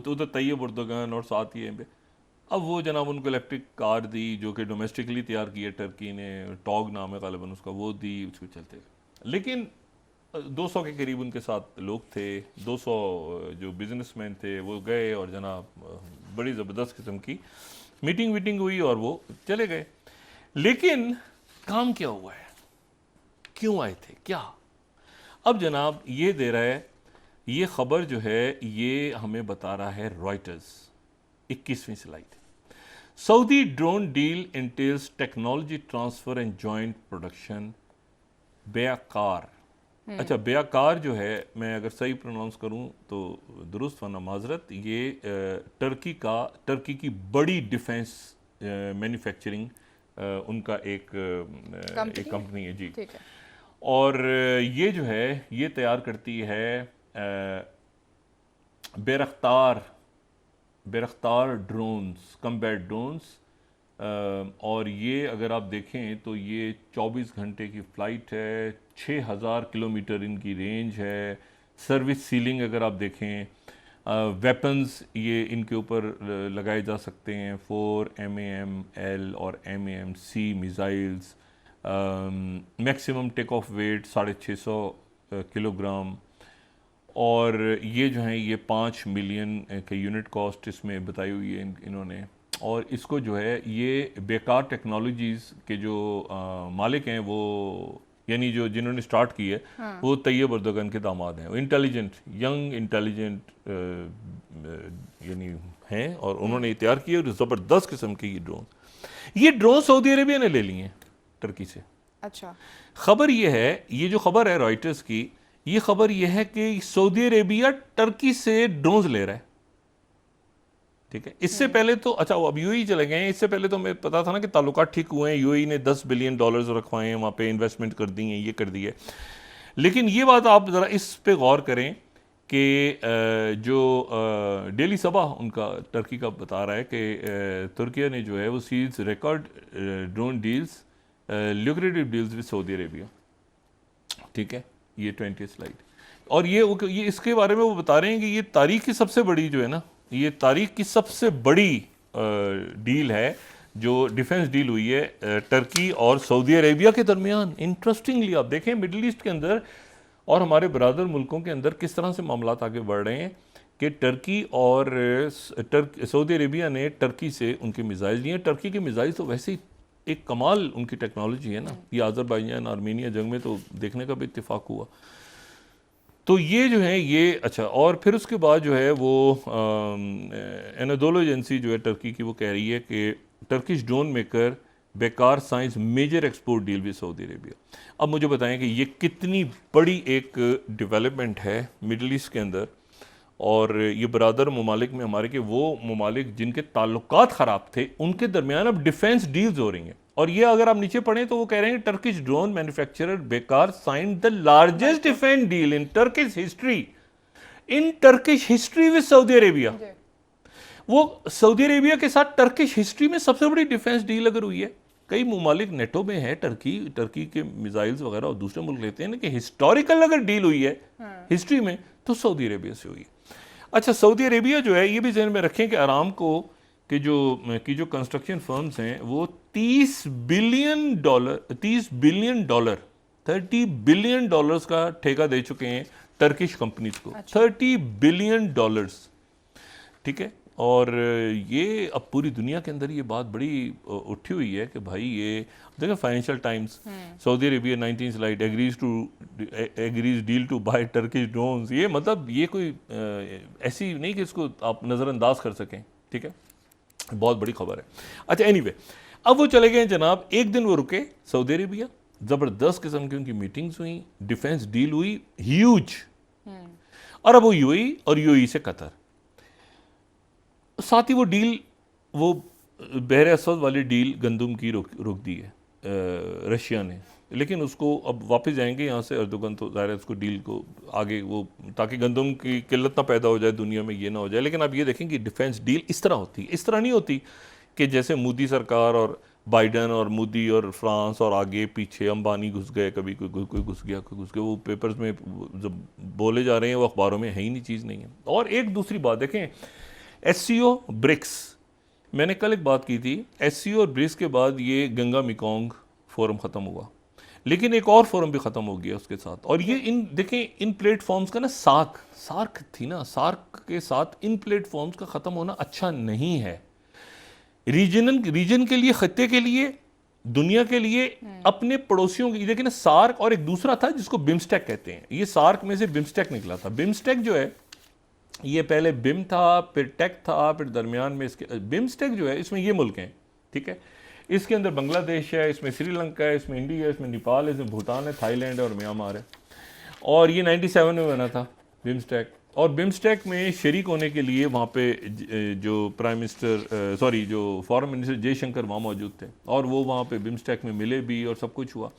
उधर तैयब उर्दगन और साथ ही अब वो जनाब उनको इलेक्ट्रिक कार दी जो कि डोमेस्टिकली तैयार की है टर्की ने, टॉग नाम है गालिबन उसका, वो दी, उसको चलते। लेकिन 200 के करीब उनके साथ लोग थे, 200 जो बिजनेसमैन थे वो गए और जनाब बड़ी ज़बरदस्त किस्म की मीटिंग हुई और वो चले गए। लेकिन काम क्या हुआ है, क्यों आए थे, क्या? अब जनाब ये दे रहा है, ये खबर जो है ये हमें बता रहा है रॉयटर्स, 21वीं slide. Saudi drone deal entails technology transfer and joint production बेकार। अच्छा, बेकार जो है, मैं अगर सही प्रोनाउंस करूं तो दुरुस्त वरना माजरत, ये टर्की की बड़ी डिफेंस मैन्युफैक्चरिंग उनका एक कंपनी है जी। ठीक है। और ये जो है ये तैयार करती है बेरख्तार ड्रोन्स, कम्बैट ड्रोन्स। और ये अगर आप देखें तो ये 24 घंटे की फ़्लाइट है, 6000 किलोमीटर इनकी रेंज है। सर्विस सीलिंग अगर आप देखें, वेपन्स ये इनके ऊपर लगाए जा सकते हैं, 4 MAM-L और MAM-C missiles, maximum take off weight 650 kilogram. और ये जो है ये 5 मिलियन के यूनिट कॉस्ट इसमें बताई हुई है इन्होंने। और इसको जो है ये बेकार टेक्नोलॉजीज़ के जो मालिक हैं वो, यानी जो जिन्होंने स्टार्ट की है, वो तैयब अर्दोगन के दामाद हैं। इंटेलिजेंट, यंग इंटेलिजेंट यानी हैं, और उन्होंने तैयार किए और ज़बरदस्त किस्म के ये ड्रोन सऊदी अरेबिया ने ले लिए हैं टर्की से। अच्छा, खबर ये है, ये जो खबर है रॉयटर्स की, ये खबर ये है कि सऊदी अरेबिया टर्की से ड्रोन्स ले रहा है। ठीक है, इससे पहले तो अच्छा अब यूएई चले गए हैं, इससे पहले तो मैं पता था ना कि ताल्लुकात ठीक हुए हैं, यूएई ने $10 बिलियन रखवाए हैं वहाँ पे, इन्वेस्टमेंट कर दी है, ये कर दी है। लेकिन ये बात आप ज़रा इस पे गौर करें कि जो डेली सबा उनका टर्की का बता रहा है कि तुर्किया ने जो है वो seals record drone deals, lucrative deals with Saudi Arabia. ठीक है, ये 20 स्लाइड। और ये इसके बारे में वो बता रहे हैं कि ये तारीख की सबसे बड़ी जो है ना, ये तारीख की सबसे बड़ी डील है जो डिफेंस डील हुई है टर्की और सऊदी अरेबिया के दरमियान। इंटरेस्टिंगली आप देखें मिडिल ईस्ट के अंदर और हमारे बरादर मुल्कों के अंदर किस तरह से मामलात आगे बढ़ रहे हैं कि टर्की और सऊदी अरेबिया ने टर्की से उनके मिसाइल लिए। टर्की के मिसाइल तो वैसे ही एक कमाल उनकी टेक्नोलॉजी है ना, ये आज़रबाईजान आर्मीनिया जंग में तो देखने का भी इत्तेफाक हुआ। तो ये जो है ये अच्छा, और फिर उसके बाद जो है वो एनाडोलो एजेंसी जो है टर्की की, वो कह रही है कि Turkish drone maker Baykar signs major export deal with Saudi Arabia. अब मुझे बताएं कि ये कितनी बड़ी एक डेवलपमेंट है मिडल ईस्ट के अंदर, और ये बरादर ममालिक में हमारे के वो ममालिक जिनके ताल्लुकात ख़राब थे उनके दरमियान अब डिफेंस डील्स हो रही हैं। और ये अगर आप नीचे पढ़ें तो वो कह रहे हैं टर्किश ड्रोन मैन्युफैक्चरर बेकार signed the largest defence deal in Turkish history with Saudi Arabia. वो सऊदी अरेबिया के साथ टर्किश हिस्ट्री में सबसे बड़ी डिफेंस डील अगर हुई है। कई ममालिक नेटो में है, टर्की के मिसाइल्स वगैरह और दूसरे मुल्क लेते हैं ना, कि हिस्टोरिकल अगर डील हुई है हिस्ट्री में तो सऊदी अरेबिया से हुई है। अच्छा, सऊदी अरेबिया जो है ये भी ज़हन में रखें कि आरामको के जो कंस्ट्रक्शन फर्म्स हैं वो $30 बिलियन का ठेका दे चुके हैं टर्किश कंपनीज को। अच्छा। $30 बिलियन। ठीक है, और ये अब पूरी दुनिया के अंदर ये बात बड़ी उठी हुई है कि भाई ये देखो Financial Times, Saudi Arabia 19 slide agrees deal to buy Turkish drones. ये मतलब ये कोई ऐसी नहीं कि इसको आप नज़रअंदाज कर सकें। ठीक है, बहुत बड़ी खबर है। अच्छा, एनीवे अब वो चले गए जनाब, एक दिन वो रुके सऊदी अरेबिया, ज़बरदस्त किस्म की उनकी मीटिंग्स हुई, डिफेंस डील हुई ह्यूज। और अब वो यूएई और यूएई से कतर, साथ ही वो डील, वो बहर असवद वाली डील गंदम की रोक दी है रशिया ने। लेकिन उसको अब वापस जाएंगे यहाँ से अर्दोगन, तो ज़ाहिर है उसको डील को आगे वो, ताकि गंदम की किल्लत ना पैदा हो जाए दुनिया में, ये ना हो जाए। लेकिन आप ये देखें कि डिफेंस डील इस तरह होती है, इस तरह नहीं होती कि जैसे मोदी सरकार और बाइडन और मोदी और फ्रांस और आगे पीछे अंबानी घुस गए, कभी कोई घुस गया, कोई घुस गया। वो पेपर्स में जब बोले जा रहे हैं वो अखबारों में है ही नहीं, चीज़ नहीं है। और एक दूसरी बात देखें, SCO ब्रिक्स, मैंने कल एक बात की थी, SCO और ब्रिक्स के बाद ये गंगा मिकोंग फोरम ख़त्म हुआ। लेकिन एक और फोरम भी ख़त्म हो गया उसके साथ। और ये इन देखें, इन प्लेटफॉर्म्स का ना सार्क थी ना, सार्क के साथ इन प्लेटफॉर्म्स का ख़त्म होना अच्छा नहीं है। रीजन के लिए, खत्ते के लिए, दुनिया के लिए, अपने पड़ोसियों की। देखिए ना, सार्क और एक दूसरा था जिसको बिम्स्टेक कहते हैं। ये सार्क में से बिम्स्टेक निकला था। बिम्स्टेक जो है, ये पहले बिम था, फिर टेक था, फिर दरमियान में इसके बिम्स्टेक जो है, इसमें ये मुल्क हैं, ठीक है। इसके अंदर बांग्लादेश है, इसमें श्रीलंका है, इसमें इंडिया है, इसमें नेपाल है, इसमें भूटान है, थाईलैंड है और म्यांमार है। और ये 97 में बना था बिम्स्टेक। और बिम्स्टेक में शरीक होने के लिए वहाँ पे जो प्राइम मिनिस्टर जो फॉरेन मिनिस्टर जयशंकर वहाँ मौजूद थे, और वो वहाँ पे बिम्स्टेक में मिले भी और सब कुछ हुआ।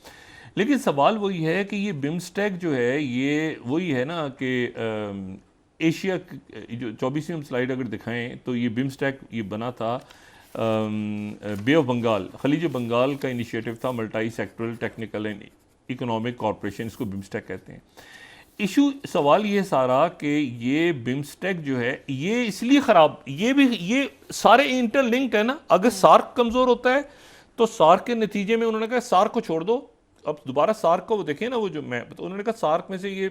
लेकिन सवाल वही है कि ये बिम्स्टेक जो है, ये वही है ना कि एशिया जो 24वीं स्लाइड अगर दिखाएं तो ये बिम्स्टेक ये बना था बे ऑफ बंगाल, खलीज बंगाल का इनिशिएटिव था, multi sectoral technical and economic corporation, इसको बिम्स्टेक कहते हैं। इशू सवाल ये सारा कि ये बिम्स्टेक जो है ये इसलिए ख़राब, ये सारे इंटरलिंक्ड है ना। अगर सार्क कमज़ोर होता है तो सार्क के नतीजे में उन्होंने कहा सार्क को छोड़ दो। अब दोबारा सार्क को वो देखें ना, वो जो मैं तो उन्होंने कहा सार्क में से ये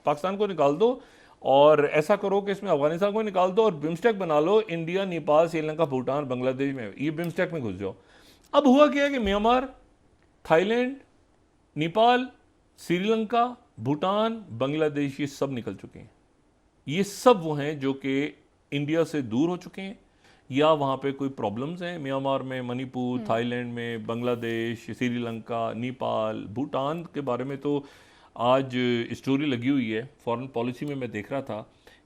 पाकिस्तान को निकाल दो और ऐसा करो कि इसमें अफगानिस्तान को निकाल दो और बिम्स्टेक बना लो, इंडिया, नेपाल, श्रीलंका, भूटान, बांग्लादेश में ये बिम्स्टेक में घुस जाओ। अब हुआ क्या कि म्यांमार, थाईलैंड, नेपाल, श्रीलंका, भूटान, बांग्लादेश ये सब निकल चुके हैं। ये सब वो हैं जो कि इंडिया से दूर हो चुके हैं या वहाँ पे कोई प्रॉब्लम्स हैं। म्यांमार में, मणिपुर, थाईलैंड में, बांग्लादेश, श्रीलंका, नेपाल, भूटान के बारे में तो आज स्टोरी लगी हुई है। फॉरेन पॉलिसी में मैं देख रहा था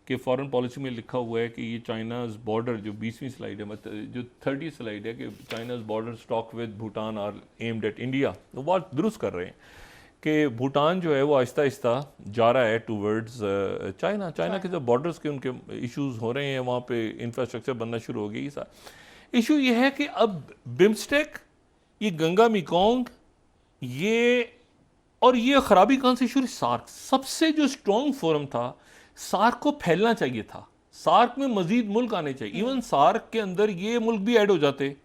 कि फॉरेन पॉलिसी में लिखा हुआ है कि ये चाइनाज बॉर्डर, जो 20वीं स्लाइड है, मतलब जो 30 स्लाइड है, कि चाइनाज बॉर्डर स्टॉक with Bhutan are aimed at India. वो बात दुरुस्त कर रहे हैं कि भूटान जो है वो आहिस्ता आहिस्ता जा रहा है टूवर्ड्स चाइना के जो बॉर्डर्स के उनके इश्यूज हो रहे हैं, वहाँ पे इंफ्रास्ट्रक्चर बनना शुरू हो गई। ये सारा इशू ये है कि अब बिम्स्टेक, ये गंगा मेकोंग, ये और ये खराबी कहाँ से शुरू? सार्क सबसे जो स्ट्रॉन्ग फोरम था, सार्क को फैलना चाहिए था, सार्क में मजीद मुल्क आने चाहिए। इवन सार्क के अंदर ये मुल्क भी ऐड हो जाते,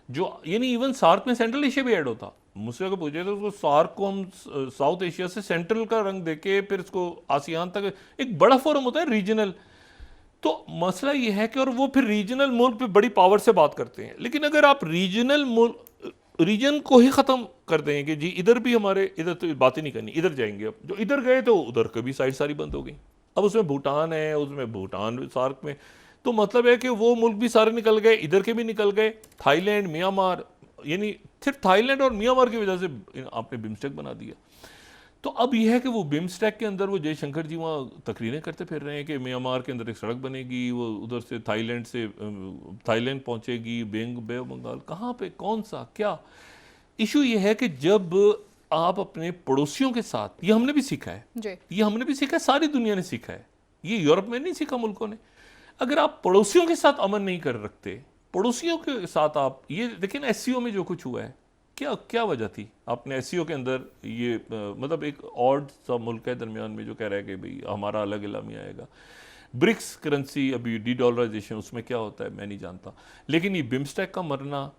जो यानी इवन सार्क में सेंट्रल एशिया भी ऐड होता। मुझसे अगर पूछे तो उसको सार्क को हम साउथ एशिया से सेंट्रल का रंग देके फिर इसको आसियान तक एक बड़ा फोरम होता है रीजनल। तो मसला ये है कि और वो फिर रीजनल मुल्क पे बड़ी पावर से बात करते हैं। लेकिन अगर आप रीजन को ही ख़त्म कर दें कि जी इधर भी हमारे, इधर तो बात ही नहीं करनी, इधर जाएंगे, अब जो इधर गए तो उधर की भी साइड सारी बंद हो गई। अब उसमें भूटान है, उसमें भूटान सार्क में, तो मतलब है कि वो मुल्क भी सारे निकल गए, इधर के भी निकल गए। थाईलैंड, म्यांमार, यानी सिर्फ थाईलैंड और म्यांमार की वजह से आपने बिम्स्टेक बना दिया। तो अब यह है कि वो बिम्स्टेक के अंदर वो जयशंकर जी वहाँ तकरीरें करते फिर रहे हैं कि म्यांमार के अंदर एक सड़क बनेगी, वो उधर से थाईलैंड पहुँचेगी, बे ऑफ बंगाल, कहाँ पे, कौन सा, क्या। इशू ये है कि जब आप अपने पड़ोसियों के साथ, ये हमने भी सीखा है, ये हमने भी सीखा है, सारी दुनिया ने सीखा है, ये यूरोप में नहीं सीखा मुल्कों ने। अगर आप पड़ोसियों के साथ अमन नहीं कर रखते, पड़ोसियों के साथ आप, ये देखिए ना एससीओ में जो कुछ हुआ है, क्या वजह थी? आपने एससीओ के अंदर ये मतलब एक ऑड सा मुल्क है दरमियान में जो कह रहा है कि भाई हमारा अलग इलामी आएगा। ब्रिक्स करेंसी, अभी डी-डॉलराइजेशन, उसमें क्या होता है मैं नहीं जानता। लेकिन ये बिम्स्टेक का मरना,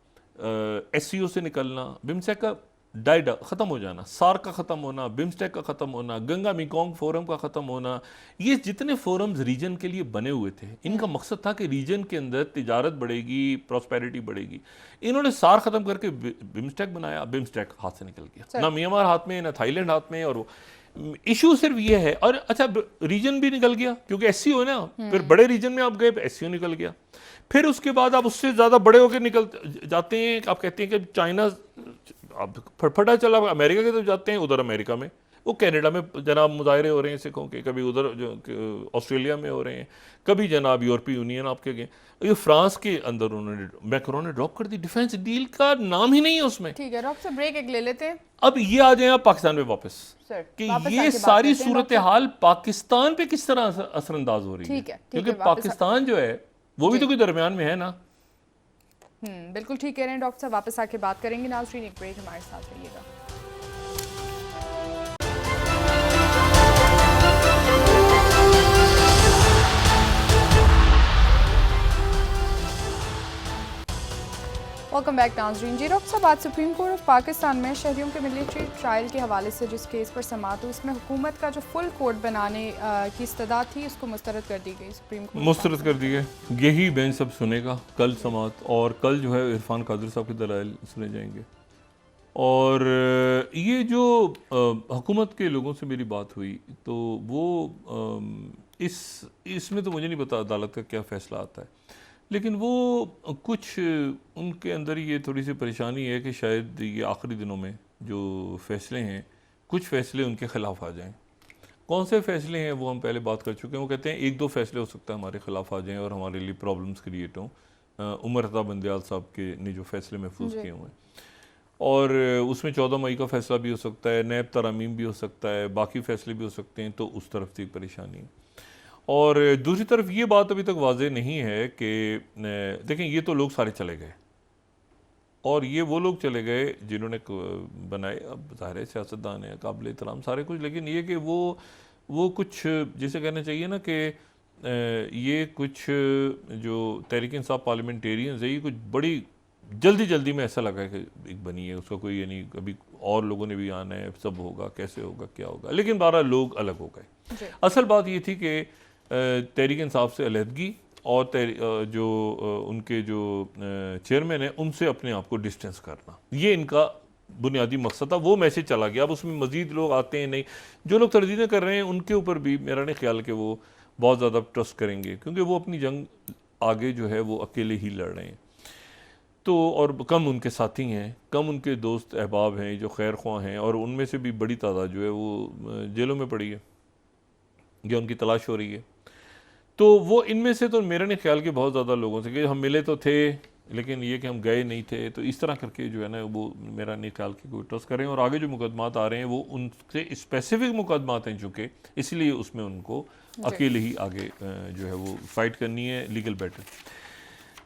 एससीओ से निकलना, बिम्स्टेक का डाइडा ख़त्म हो जाना, सार्क का ख़त्म होना, बिम्स्टेक का ख़त्म होना, गंगा मेकोंग फोरम का ख़त्म होना, ये जितने फोरम्स रीजन के लिए बने हुए थे, इनका मकसद था कि रीजन के अंदर तिजारत बढ़ेगी, प्रॉस्पेरिटी बढ़ेगी। इन्होंने सार्क ख़त्म करके बिम्स्टेक बनाया, बिम्स्टेक हाथ से निकल गया, ना म्यांमार हाथ में, ना थाईलैंड हाथ में। और इशू सिर्फ ये है, और अच्छा रीजन भी निकल गया क्योंकि एससीओ है ना, फिर बड़े रीजन में आप गए, एससीओ निकल गया। फिर उसके बाद आप उससे ज़्यादा बड़े होकर निकल जाते हैं, आप कहते हैं कि चाइना, अब फटफटा चला अमेरिका के तरफ जाते हैं, उधर अमेरिका में, वो कनाडा में जनाब मुजाहरे हो रहे हैं सिखों के, कभी उधर जो ऑस्ट्रेलिया में हो रहे हैं, कभी जनाब यूरोपीय यूनियन आपके गए। ये फ्रांस के अंदर उन्होंने, मैक्रोन ने ड्रॉप कर दी, डिफेंस डील का नाम ही नहीं है उसमें। ठीक है डॉक्टर, ब्रेक एक ले लेते हैं। अब ये आ जाए आप पाकिस्तान में वापस कि ये सारी सूरत हाल पाकिस्तान पे किस तरह असरअंदाज हो रही है, क्योंकि पाकिस्तान जो है वो भी तो कोई दरमियान में है ना। बिल्कुल ठीक कह रहे हैं डॉक्टर साहब, वापस आके बात करेंगे। नाज़रीन एक ब्रेक, हमारे साथ रहिएगा। वेलकम बैक नाज़रीन। जी डॉक्टर साहब, आज सुप्रीम कोर्ट ऑफ पाकिस्तान में शहरियों के मिलिट्री ट्रायल के हवाले से जिस केस पर समाअत हुई, इसमें हुकूमत का जो फुल कोर्ट बनाने की इस्तदा थी उसको मुस्तरद कर दी गई। सुप्रीम कोर्ट मुस्तरद कर दी गई। यही बेंच सब सुनेगा कल समाअत, और कल जो है इरफान कादर साहब के दलाइल सुने जाएंगे। और ये जो हुकूमत के लोगों से मेरी बात हुई तो वो इसमें तो मुझे नहीं पता अदालत का क्या फ़ैसला आता है, लेकिन वो कुछ उनके अंदर ये थोड़ी सी परेशानी है कि शायद ये आखिरी दिनों में जो फ़ैसले हैं, कुछ फ़ैसले उनके ख़िलाफ़ आ जाएं। कौन से फ़ैसले हैं वो हम पहले बात कर चुके हैं। वो कहते हैं 1-2 फ़ैसले हो सकता है हमारे ख़िलाफ़ आ जाएं और हमारे लिए प्रॉब्लम्स क्रिएट हों। उमर अता बंदयाल साहब के ने जो फ़ैसले महफूज किए हुए हैं, और उसमें 14 मई का फ़ैसला भी हो सकता है, नैब तरमीम भी हो सकता है, बाकी फ़ैसले भी हो सकते हैं। तो उस तरफ से एक परेशानी है। और दूसरी तरफ ये बात अभी तक वाज़ेह नहीं है कि देखें, ये तो लोग सारे चले गए, और ये वो लोग चले गए जिन्होंने बनाए। अब ज़ाहिर है सियासतदान है, काबिल एहतराम सारे कुछ, लेकिन ये कि वो कुछ जिसे कहना चाहिए ना कि ये कुछ जो तहरीक इंसाफ पार्लियामेंटेरियंस है, ये कुछ बड़ी जल्दी में ऐसा लगा कि एक बनी है, उसका कोई यानी अभी और लोगों ने भी आना है, सब होगा, कैसे होगा, क्या होगा, लेकिन 12 लोग अलग हो गए। असल बात ये थी कि तहरीक इंसाफ से अलहदगी और जो उनके जो चेयरमैन हैं उनसे अपने आप को डिस्टेंस करना, ये इनका बुनियादी मकसद था। वो मैसेज चला गया। अब उसमें मज़ीद लोग आते हैं नहीं, जो लोग तरजीहें कर रहे हैं उनके ऊपर भी मेरा नहीं ख्याल कि वो बहुत ज़्यादा ट्रस्ट करेंगे, क्योंकि वो अपनी जंग आगे जो है वो अकेले ही लड़ रहे हैं। तो और कम उनके साथी हैं, कम उनके दोस्त अहबाब हैं जो खैर ख्वाह हैं, और उनमें से भी बड़ी तादाद जो है वो जेलों में पड़ी है या उनकी तलाश हो रही है। तो वो इनमें से तो मेरा नहीं ख्याल कि बहुत ज़्यादा लोगों से कि हम मिले तो थे लेकिन ये कि हम गए नहीं थे, तो इस तरह करके जो है ना वो मेरा नहीं ख्याल कि कोई ट्रस्ट करें। और आगे जो मुकदमात आ रहे हैं वो उनसे स्पेसिफिक मुकदमात हैं चूँकि, इसलिए उसमें उनको अकेले ही आगे जो है वो फाइट करनी है, लीगल बैटल।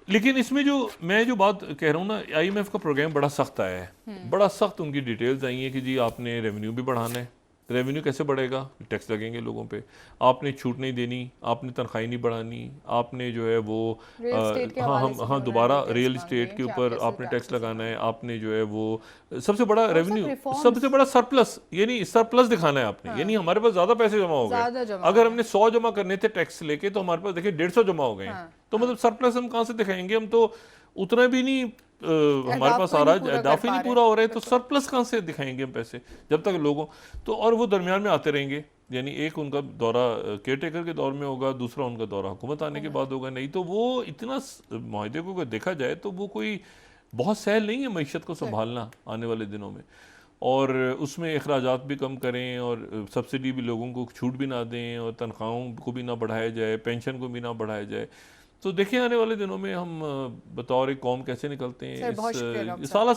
लेकिन इसमें जो मैं जो बात कह रहा हूँ ना, IMF का प्रोग्राम बड़ा सख्त आया है, बड़ा सख्त उनकी डिटेल्स आई हैं कि जी आपने रेवेन्यू भी बढ़ाना है। रेवेन्यू कैसे बढ़ेगा? टैक्स लगेंगे लोगों पे, आपने छूट नहीं देनी, आपने तनख्वाही नहीं बढ़ानी, आपने जो है वो हाँ दोबारा रियल इस्टेट के ऊपर आपने टैक्स लगाना है, आपने जो है वो सबसे बड़ा रेवेन्यू, सबसे बड़ा सरप्लस, यानी सरप्लस दिखाना है आपने। यानी हमारे पास ज़्यादा पैसे जमा हो गए। अगर हमने 100 जमा करने थे टैक्स लेके, तो हमारे पास देखिए 150 जमा हो गए। तो मतलब सरप्लस हम कहाँ से दिखाएंगे? हम तो उतना भी नहीं, हमारे पास आ रहा है, अहदाफ ही नहीं पूरा हो रहा है, तो सरप्लस कहाँ से दिखाएंगे हम पैसे जब तक लोगों तो। और वो दरमियान में आते रहेंगे, यानी एक उनका दौरा केयर टेकर के दौर में होगा, दूसरा उनका दौरा हुकूमत आने के बाद होगा। नहीं तो वो इतना माहिदे को देखा जाए तो वो कोई बहुत सहल नहीं है मईशत को संभालना आने वाले दिनों में। और उसमें अखराजात भी कम करें, और सब्सिडी भी लोगों को छूट भी ना दें, और तनख्वाहों को भी ना बढ़ाया जाए, पेंशन को भी ना बढ़ाया जाए। तो देखिए आने वाले दिनों में हम बतौर एक कौम कैसे निकलते हैं। इस साल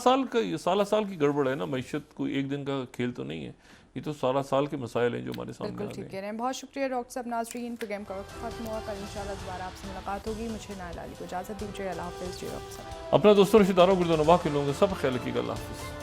साल की गड़बड़ है ना, मईशत कोई एक दिन का खेल तो नहीं है, ये तो सारा साल के मसाइल हैं जो हमारे सामने आ रहे हैं। बहुत शुक्रिया डॉक्टर साहब। नाज़रीन, प्रोग्राम का वक्त खत्म हुआ, कल इंशाल्लाह दोबारा आपसे मुलाकात होगी। मुझे नाइला अली को इजाज़त दीजिए। अल्लाह हाफ़िज़। जी डॉक्टर साहब, अपना दोस्तों रिश्तेदारों गुर्दोनवाह के लोगों का सब ख्याल रखिएगा। अल्लाह हाफ़िज़।